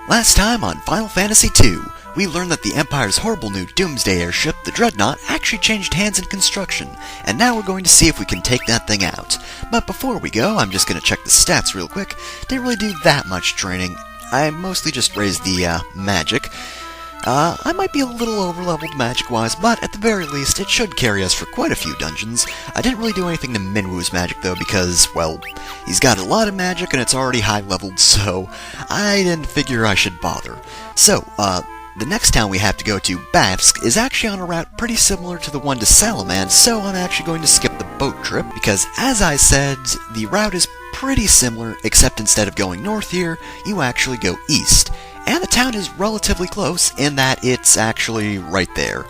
Last time on Final Fantasy II, we learned that the Empire's horrible new Doomsday airship, the Dreadnaught, actually changed hands in construction, and now we're going to see if we can take that thing out. But before we go, I'm just going to check the stats real quick. Didn't really do that much training. I mostly just raised the, magic. I might be a little over-leveled magic-wise, but at the very least, it should carry us for quite a few dungeons. I didn't really do anything to Minwu's magic, though, because, well, he's got a lot of magic and it's already high-leveled, so I didn't figure I should bother. So, the next town we have to go to, Bafsk, is actually on a route pretty similar to the one to Salaman, so I'm actually going to skip the boat trip, because, as I said, the route is pretty similar, except instead of going north here, you actually go east. And the town is relatively close, in that it's actually right there.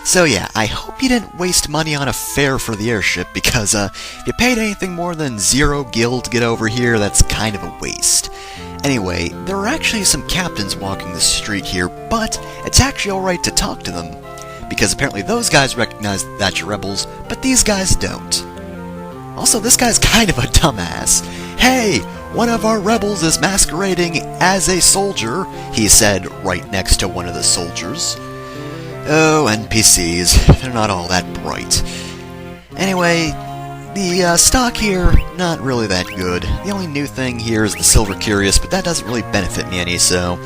So yeah, I hope you didn't waste money on a fare for the airship, because if you paid anything more than 0 gil to get over here, that's kind of a waste. Anyway, there are actually some captains walking the street here, but it's actually alright to talk to them, because apparently those guys recognize that you're rebels, but these guys don't. Also, this guy's kind of a dumbass. Hey! One of our rebels is masquerading as a soldier, he said right next to one of the soldiers. Oh, NPCs, they're not all that bright. Anyway, the stock here, not really that good. The only new thing here is the Silver Curious, but that doesn't really benefit me any, so...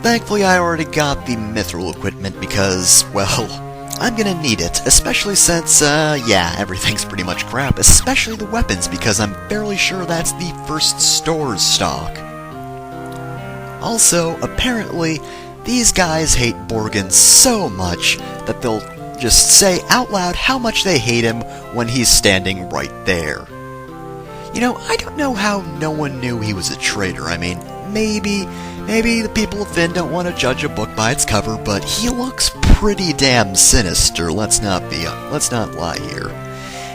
Thankfully, I already got the Mithril equipment because, well... I'm gonna need it, especially since, yeah, everything's pretty much crap, especially the weapons, because I'm fairly sure that's the first store's stock. Also, apparently, these guys hate Borghen so much that they'll just say out loud how much they hate him when he's standing right there. You know, I don't know how no one knew he was a traitor. I mean, maybe the people of Fynn don't want to judge a book by its cover, but he looks pretty damn sinister, let's not lie here.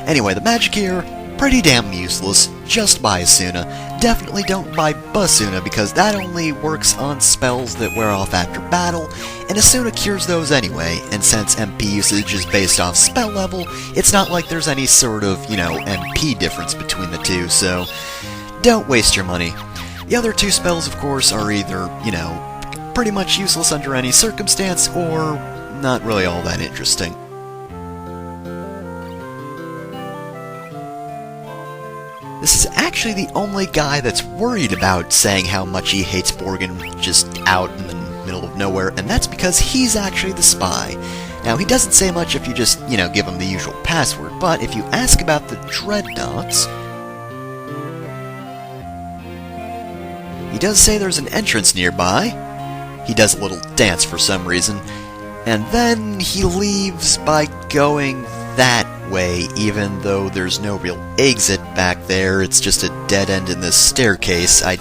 Anyway, the magic here, pretty damn useless, just buy Asuna. Definitely don't buy Basuna, because that only works on spells that wear off after battle, and Asuna cures those anyway, and since MP usage is based off spell level, it's not like there's any sort of, you know, MP difference between the two, so don't waste your money. The other two spells, of course, are either, you know, pretty much useless under any circumstance, or not really all that interesting. This is actually the only guy that's worried about saying how much he hates Borghen just out in the middle of nowhere, and that's because he's actually the spy. Now, he doesn't say much if you just, you know, give him the usual password, but if you ask about the Dreadnaughts, he does say there's an entrance nearby. He does a little dance for some reason. And then he leaves by going that way, even though there's no real exit back there. It's just a dead end in this staircase. I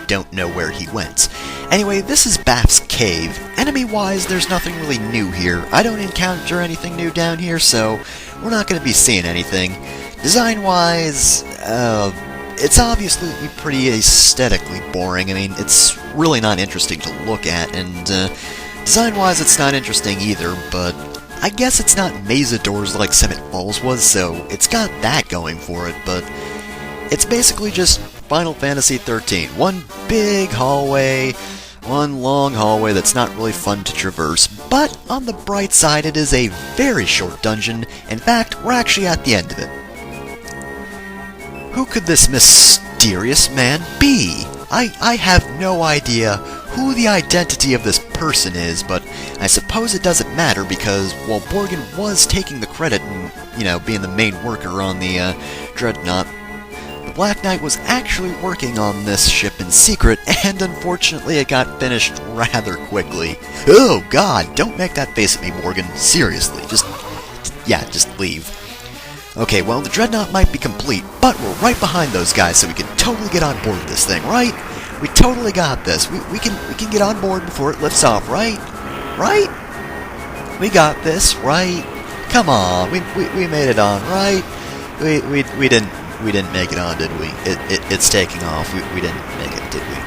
don't know where he went. Anyway, this is Bafsk Cave. Enemy-wise, there's nothing really new here. I don't encounter anything new down here, so we're not going to be seeing anything. Design-wise, it's obviously pretty aesthetically boring. I mean, it's really not interesting to look at, and design-wise it's not interesting either, but I guess it's not maze-doors like Summit Falls was, so it's got that going for it, but it's basically just Final Fantasy XIII. One big hallway, one long hallway that's not really fun to traverse, but on the bright side it is a very short dungeon. In fact, we're actually at the end of it. Who could this mysterious man be? I have no idea who the identity of this person is, but I suppose it doesn't matter because, while Borghen was taking the credit and, you know, being the main worker on the Dreadnaught, the Black Knight was actually working on this ship in secret, and unfortunately it got finished rather quickly. Oh god, don't make that face at me, Borghen. Seriously, just leave. Okay, well, the Dreadnaught might be complete, but we're right behind those guys, so we can totally get on board with this thing, right? We totally got this. We can get on board before it lifts off, right? Right? We got this, right? Come on, we made it on, right? We didn't make it on, did we? It's taking off. We didn't make it, did we?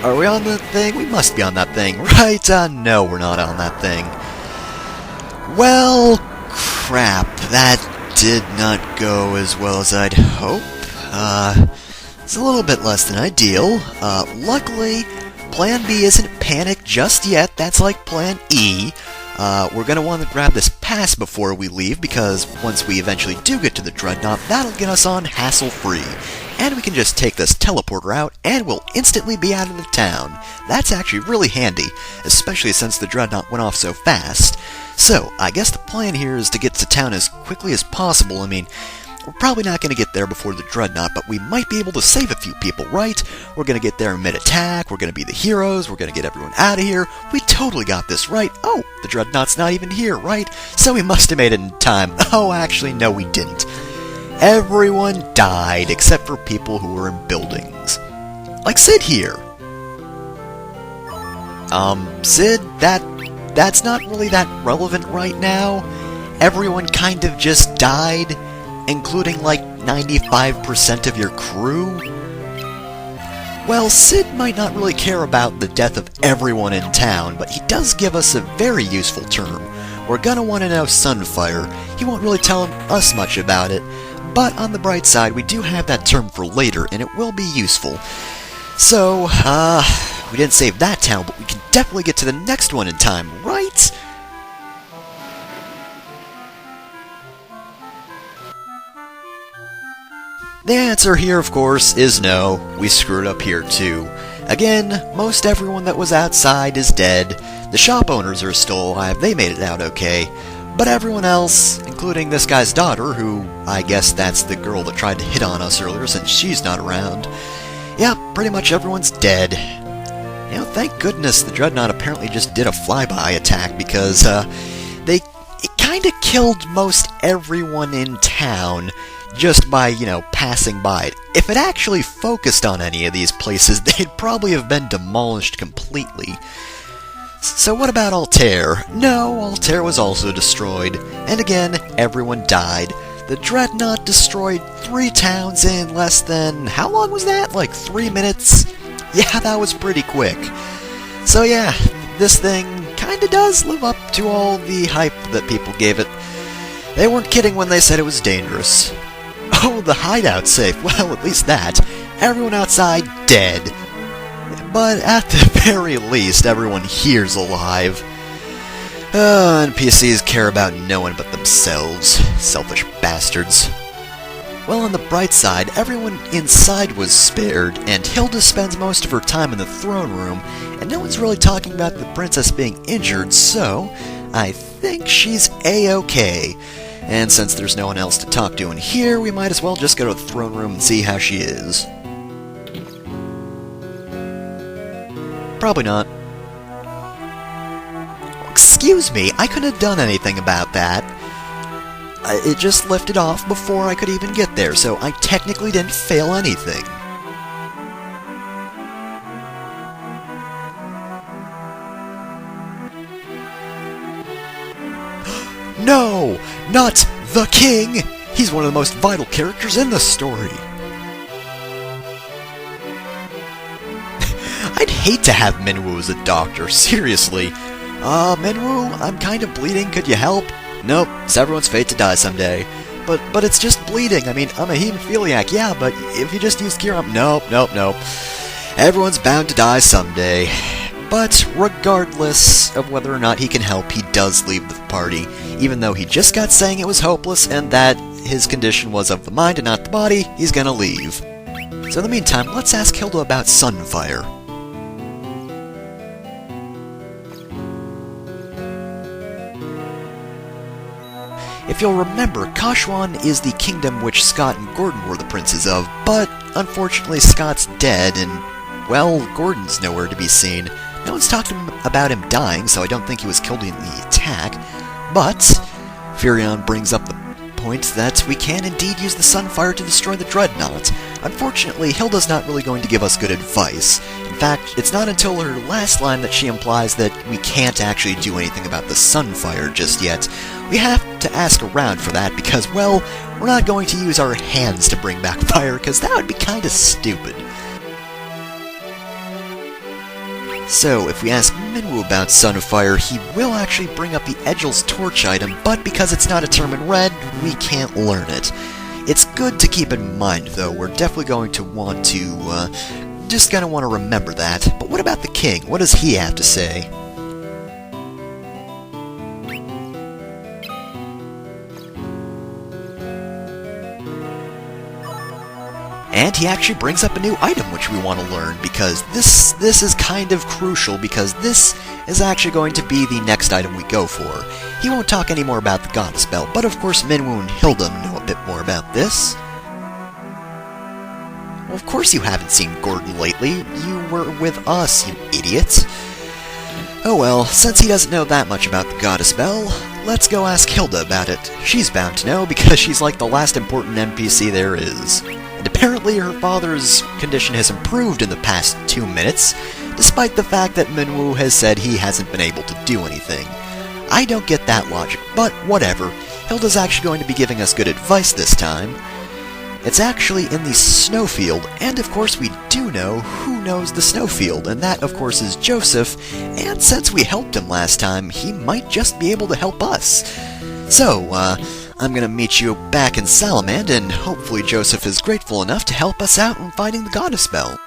Are we on that thing? We must be on that thing, right? No, we're not on that thing. Well, crap. That did not go as well as I'd hope. It's a little bit less than ideal. Luckily, Plan B isn't panic just yet. That's like Plan E. We're going to want to grab this pass before we leave, because once we eventually do get to the Dreadnaught, that'll get us on hassle-free. And we can just take this teleporter out, and we'll instantly be out of the town. That's actually really handy, especially since the Dreadnaught went off so fast. So, I guess the plan here is to get to town as quickly as possible. I mean, we're probably not going to get there before the Dreadnaught, but we might be able to save a few people, right? We're going to get there mid-attack, we're going to be the heroes, we're going to get everyone out of here. We totally got this, right? Oh, the Dreadnaught's not even here, right? So we must have made it in time. Oh, actually, no, we didn't. Everyone died, except for people who were in buildings. Like Sid here. Sid, that's not really that relevant right now. Everyone kind of just died, including like 95% of your crew. Well, Sid might not really care about the death of everyone in town, but he does give us a very useful term. We're gonna want to know Sunfire. He won't really tell us much about it, but on the bright side, we do have that term for later, and it will be useful. So, we didn't save that town, but we can definitely get to the next one in time, right? The answer here, of course, is no. We screwed up here, too. Again, most everyone that was outside is dead. The shop owners are still alive. They made it out okay. But everyone else, including this guy's daughter, who I guess that's the girl that tried to hit on us earlier since she's not around. Yeah, pretty much everyone's dead. You know, thank goodness the Dreadnaught apparently just did a flyby attack, because it kinda killed most everyone in town just by, passing by it. If it actually focused on any of these places, they'd probably have been demolished completely. So what about Altair? No, Altair was also destroyed. And again, everyone died. The Dreadnaught destroyed 3 towns in less than... how long was that? Like 3 minutes? Yeah, that was pretty quick. So yeah, this thing kinda does live up to all the hype that people gave it. They weren't kidding when they said it was dangerous. Oh, the hideout's safe. Well, at least that. Everyone outside dead. But at the very least, everyone here's alive. NPCs care about no one but themselves. Selfish bastards. Well, on the bright side, everyone inside was spared, and Hilda spends most of her time in the throne room, and no one's really talking about the princess being injured, so I think she's A-okay. And since there's no one else to talk to in here, we might as well just go to the throne room and see how she is. Probably not. Excuse me, I couldn't have done anything about that. It just lifted off before I could even get there, so I technically didn't fail anything. No! Not the king! He's one of the most vital characters in the story. I'd hate to have Minwoo as a doctor, seriously. Minwoo, I'm kind of bleeding, could you help? Nope, it's everyone's fate to die someday. But it's just bleeding. I mean, I'm a hemophiliac, yeah, but if you just use Kiram... Nope. Everyone's bound to die someday. But regardless of whether or not he can help, he does leave the party, even though he just got saying it was hopeless and that his condition was of the mind and not the body. He's gonna leave. So in the meantime, let's ask Hilda about Sunfire. If you'll remember, Kashwan is the kingdom which Scott and Gordon were the princes of, but unfortunately Scott's dead and, well, Gordon's nowhere to be seen. No one's talked about him dying, so I don't think he was killed in the attack. But Firion brings up the point that we can indeed use the Sunfire to destroy the Dreadnaught. Unfortunately, Hilda's not really going to give us good advice. In fact, it's not until her last line that she implies that we can't actually do anything about the Sunfire just yet. We have to ask around for that because, well, we're not going to use our hands to bring back fire, because that would be kinda stupid. So, if we ask Minwu about Son of Fire, he will actually bring up the Edgel's torch item, but because it's not a term in red, we can't learn it. It's good to keep in mind, though. We're definitely going to want to, just gonna want to remember that. But what about the king? What does he have to say? And he actually brings up a new item which we want to learn, because this is kind of crucial, because this is actually going to be the next item we go for. He won't talk any more about the Goddess Bell, but of course Minwu and Hilda know a bit more about this. Well, of course you haven't seen Gordon lately. You were with us, you idiot. Oh well, since he doesn't know that much about the Goddess Bell, let's go ask Hilda about it. She's bound to know, because she's like the last important NPC there is. And apparently her father's condition has improved in the past 2 minutes, despite the fact that Minwu has said he hasn't been able to do anything. I don't get that logic, but whatever. Hilda's actually going to be giving us good advice this time. It's actually in the snowfield, and of course we do know who knows the snowfield, and that of course is Joseph, and since we helped him last time, he might just be able to help us. So, I'm gonna meet you back in Salamand, and hopefully Joseph is grateful enough to help us out in finding the Goddess Bell.